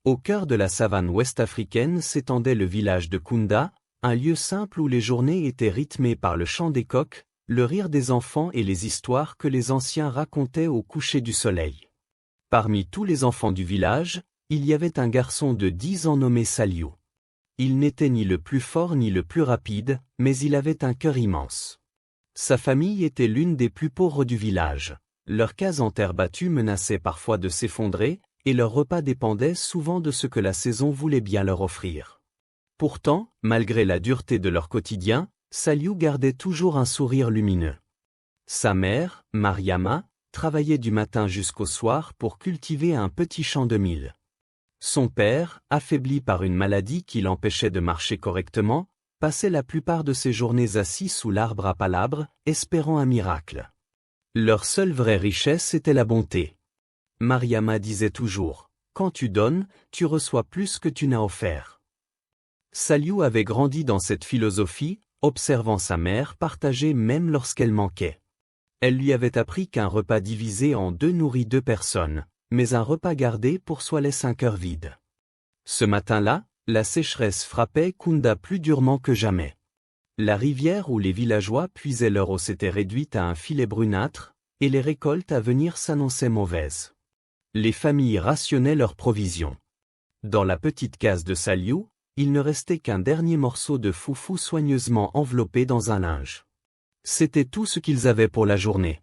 Au cœur de la savane ouest-africaine s'étendait le village de Kunda, un lieu simple où les journées étaient rythmées par le chant des coqs, le rire des enfants et les histoires que les anciens racontaient au coucher du soleil. Parmi tous les enfants du village, il y avait un garçon de 10 ans nommé Saliou. Il n'était ni le plus fort ni le plus rapide, mais il avait un cœur immense. Sa famille était l'une des plus pauvres du village. Leur case en terre battue menaçait parfois de s'effondrer, et leur repas dépendait souvent de ce que la saison voulait bien leur offrir. Pourtant, malgré la dureté de leur quotidien, Saliou gardait toujours un sourire lumineux. Sa mère, Mariama, travaillait du matin jusqu'au soir pour cultiver un petit champ de mil. Son père, affaibli par une maladie qui l'empêchait de marcher correctement, passait la plupart de ses journées assis sous l'arbre à palabres, espérant un miracle. Leur seule vraie richesse était la bonté. Mariama disait toujours, « Quand tu donnes, tu reçois plus que tu n'as offert. » Saliou avait grandi dans cette philosophie, observant sa mère partager même lorsqu'elle manquait. Elle lui avait appris qu'un repas divisé en deux nourrit 2 personnes, mais un repas gardé pour soi laisse un cœur vide. Ce matin-là, la sécheresse frappait Kunda plus durement que jamais. La rivière où les villageois puisaient leur eau s'était réduite à un filet brunâtre, et les récoltes à venir s'annonçaient mauvaises. Les familles rationnaient leurs provisions. Dans la petite case de Saliou, il ne restait qu'un dernier morceau de foufou soigneusement enveloppé dans un linge. C'était tout ce qu'ils avaient pour la journée.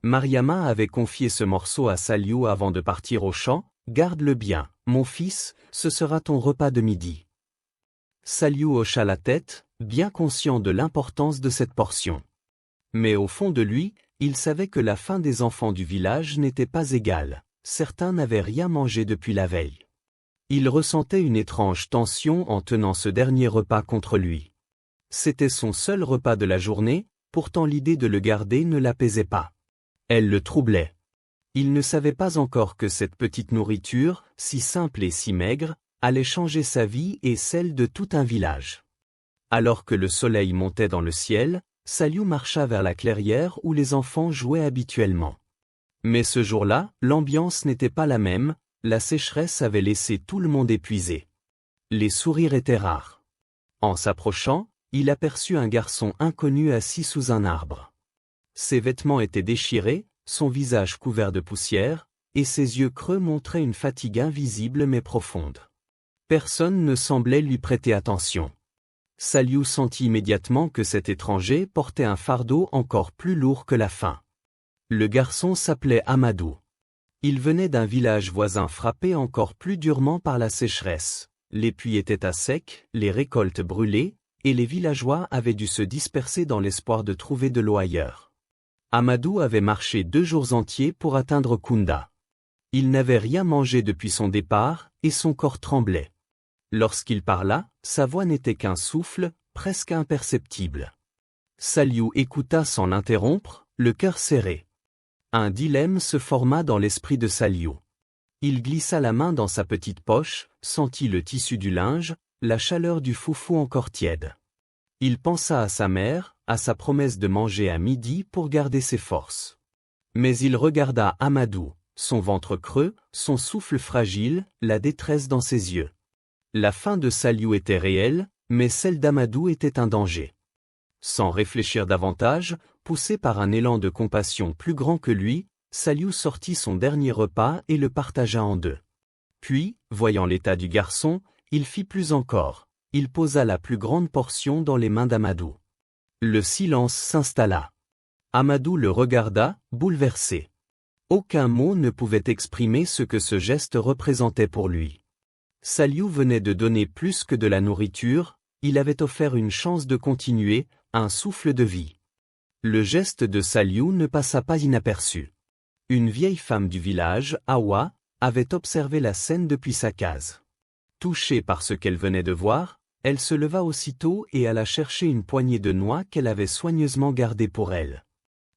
Mariama avait confié ce morceau à Saliou avant de partir au champ. « Garde-le bien, mon fils, ce sera ton repas de midi. » Saliou hocha la tête, bien conscient de l'importance de cette portion. Mais au fond de lui, il savait que la faim des enfants du village n'était pas égale. Certains n'avaient rien mangé depuis la veille. Il ressentait une étrange tension en tenant ce dernier repas contre lui. C'était son seul repas de la journée, pourtant l'idée de le garder ne l'apaisait pas. Elle le troublait. Il ne savait pas encore que cette petite nourriture, si simple et si maigre, allait changer sa vie et celle de tout un village. Alors que le soleil montait dans le ciel, Saliou marcha vers la clairière où les enfants jouaient habituellement. Mais ce jour-là, l'ambiance n'était pas la même, la sécheresse avait laissé tout le monde épuisé. Les sourires étaient rares. En s'approchant, il aperçut un garçon inconnu assis sous un arbre. Ses vêtements étaient déchirés, son visage couvert de poussière, et ses yeux creux montraient une fatigue invisible mais profonde. Personne ne semblait lui prêter attention. Saliou sentit immédiatement que cet étranger portait un fardeau encore plus lourd que la faim. Le garçon s'appelait Amadou. Il venait d'un village voisin frappé encore plus durement par la sécheresse. Les puits étaient à sec, les récoltes brûlées, et les villageois avaient dû se disperser dans l'espoir de trouver de l'eau ailleurs. Amadou avait marché 2 jours entiers pour atteindre Kunda. Il n'avait rien mangé depuis son départ, et son corps tremblait. Lorsqu'il parla, sa voix n'était qu'un souffle, presque imperceptible. Saliou écouta sans l'interrompre, le cœur serré. Un dilemme se forma dans l'esprit de Saliou. Il glissa la main dans sa petite poche, sentit le tissu du linge, la chaleur du foufou encore tiède. Il pensa à sa mère, à sa promesse de manger à midi pour garder ses forces. Mais il regarda Amadou, son ventre creux, son souffle fragile, la détresse dans ses yeux. La faim de Saliou était réelle, mais celle d'Amadou était un danger. Sans réfléchir davantage, poussé par un élan de compassion plus grand que lui, Saliou sortit son dernier repas et le partagea en 2. Puis, voyant l'état du garçon, il fit plus encore. Il posa la plus grande portion dans les mains d'Amadou. Le silence s'installa. Amadou le regarda, bouleversé. Aucun mot ne pouvait exprimer ce que ce geste représentait pour lui. Saliou venait de donner plus que de la nourriture, il avait offert une chance de continuer, un souffle de vie. Le geste de Saliou ne passa pas inaperçu. Une vieille femme du village, Awa, avait observé la scène depuis sa case. Touchée par ce qu'elle venait de voir, elle se leva aussitôt et alla chercher une poignée de noix qu'elle avait soigneusement gardée pour elle.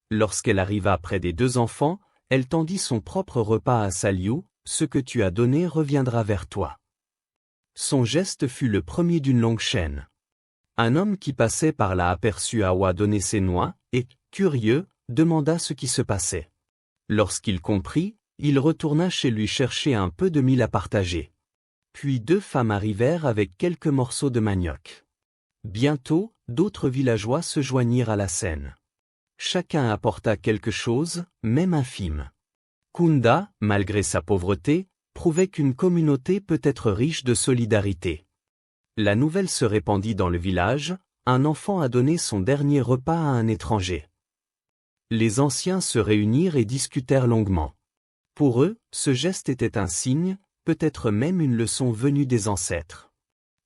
Lorsqu'elle arriva près des 2 enfants, elle tendit son propre repas à Saliou, « Ce que tu as donné reviendra vers toi. » Son geste fut le premier d'une longue chaîne. Un homme qui passait par là aperçut Awa donner ses noix, et, curieux, demanda ce qui se passait. Lorsqu'il comprit, il retourna chez lui chercher un peu de mil à partager. Puis 2 femmes arrivèrent avec quelques morceaux de manioc. Bientôt, d'autres villageois se joignirent à la scène. Chacun apporta quelque chose, même infime. Kunda, malgré sa pauvreté, prouvait qu'une communauté peut être riche de solidarité. La nouvelle se répandit dans le village, un enfant a donné son dernier repas à un étranger. Les anciens se réunirent et discutèrent longuement. Pour eux, ce geste était un signe, peut-être même une leçon venue des ancêtres.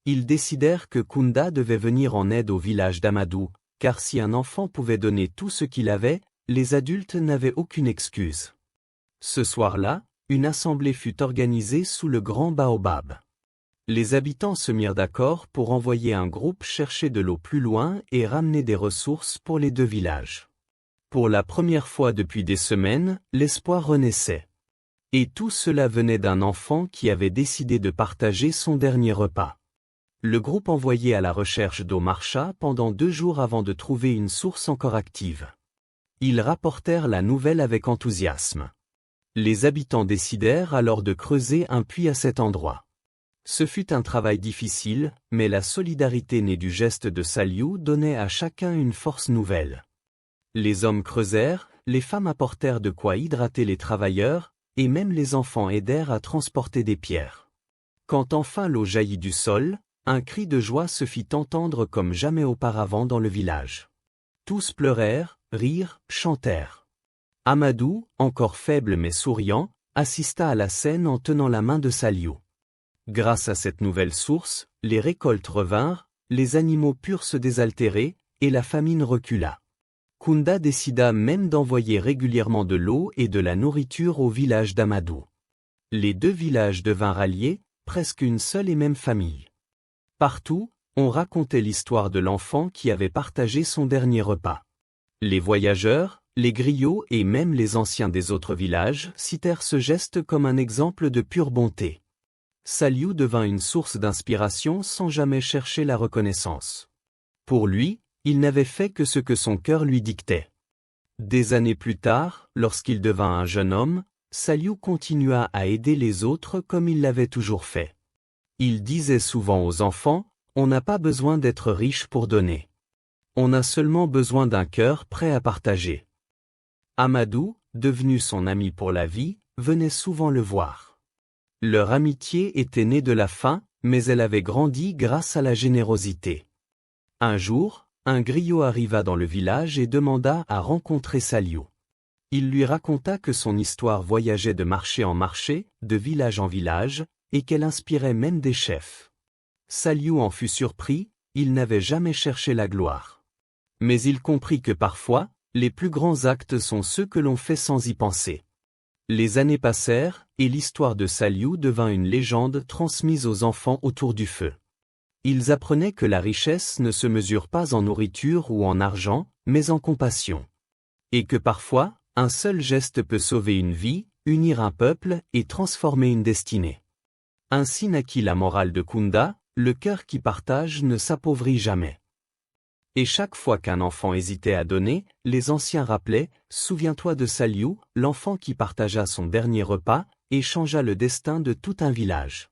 Ils décidèrent que Kunda devait venir en aide au village d'Amadou, car si un enfant pouvait donner tout ce qu'il avait, les adultes n'avaient aucune excuse. Ce soir-là, une assemblée fut organisée sous le grand baobab. Les habitants se mirent d'accord pour envoyer un groupe chercher de l'eau plus loin et ramener des ressources pour les 2 villages. Pour la première fois depuis des semaines, l'espoir renaissait. Et tout cela venait d'un enfant qui avait décidé de partager son dernier repas. Le groupe envoyé à la recherche d'eau marcha pendant 2 jours avant de trouver une source encore active. Ils rapportèrent la nouvelle avec enthousiasme. Les habitants décidèrent alors de creuser un puits à cet endroit. Ce fut un travail difficile, mais la solidarité née du geste de Saliou donnait à chacun une force nouvelle. Les hommes creusèrent, les femmes apportèrent de quoi hydrater les travailleurs, et même les enfants aidèrent à transporter des pierres. Quand enfin l'eau jaillit du sol, un cri de joie se fit entendre comme jamais auparavant dans le village. Tous pleurèrent, rirent, chantèrent. Amadou, encore faible mais souriant, assista à la scène en tenant la main de Saliou. Grâce à cette nouvelle source, les récoltes revinrent, les animaux purent se désaltérer, et la famine recula. Kunda décida même d'envoyer régulièrement de l'eau et de la nourriture au village d'Amadou. Les 2 villages devinrent alliés, presque une seule et même famille. Partout, on racontait l'histoire de l'enfant qui avait partagé son dernier repas. Les voyageurs, les griots et même les anciens des autres villages citèrent ce geste comme un exemple de pure bonté. Saliou devint une source d'inspiration sans jamais chercher la reconnaissance. Pour lui, il n'avait fait que ce que son cœur lui dictait. Des années plus tard, lorsqu'il devint un jeune homme, Saliou continua à aider les autres comme il l'avait toujours fait. Il disait souvent aux enfants, « On n'a pas besoin d'être riche pour donner. On a seulement besoin d'un cœur prêt à partager. » Amadou, devenu son ami pour la vie, venait souvent le voir. Leur amitié était née de la faim, mais elle avait grandi grâce à la générosité. Un jour, un griot arriva dans le village et demanda à rencontrer Saliou. Il lui raconta que son histoire voyageait de marché en marché, de village en village, et qu'elle inspirait même des chefs. Saliou en fut surpris, il n'avait jamais cherché la gloire. Mais il comprit que parfois, les plus grands actes sont ceux que l'on fait sans y penser. Les années passèrent, et l'histoire de Saliou devint une légende transmise aux enfants autour du feu. Ils apprenaient que la richesse ne se mesure pas en nourriture ou en argent, mais en compassion. Et que parfois, un seul geste peut sauver une vie, unir un peuple et transformer une destinée. Ainsi naquit la morale de Kunda, le cœur qui partage ne s'appauvrit jamais. Et chaque fois qu'un enfant hésitait à donner, les anciens rappelaient « Souviens-toi de Saliou, l'enfant qui partagea son dernier repas, et changea le destin de tout un village. »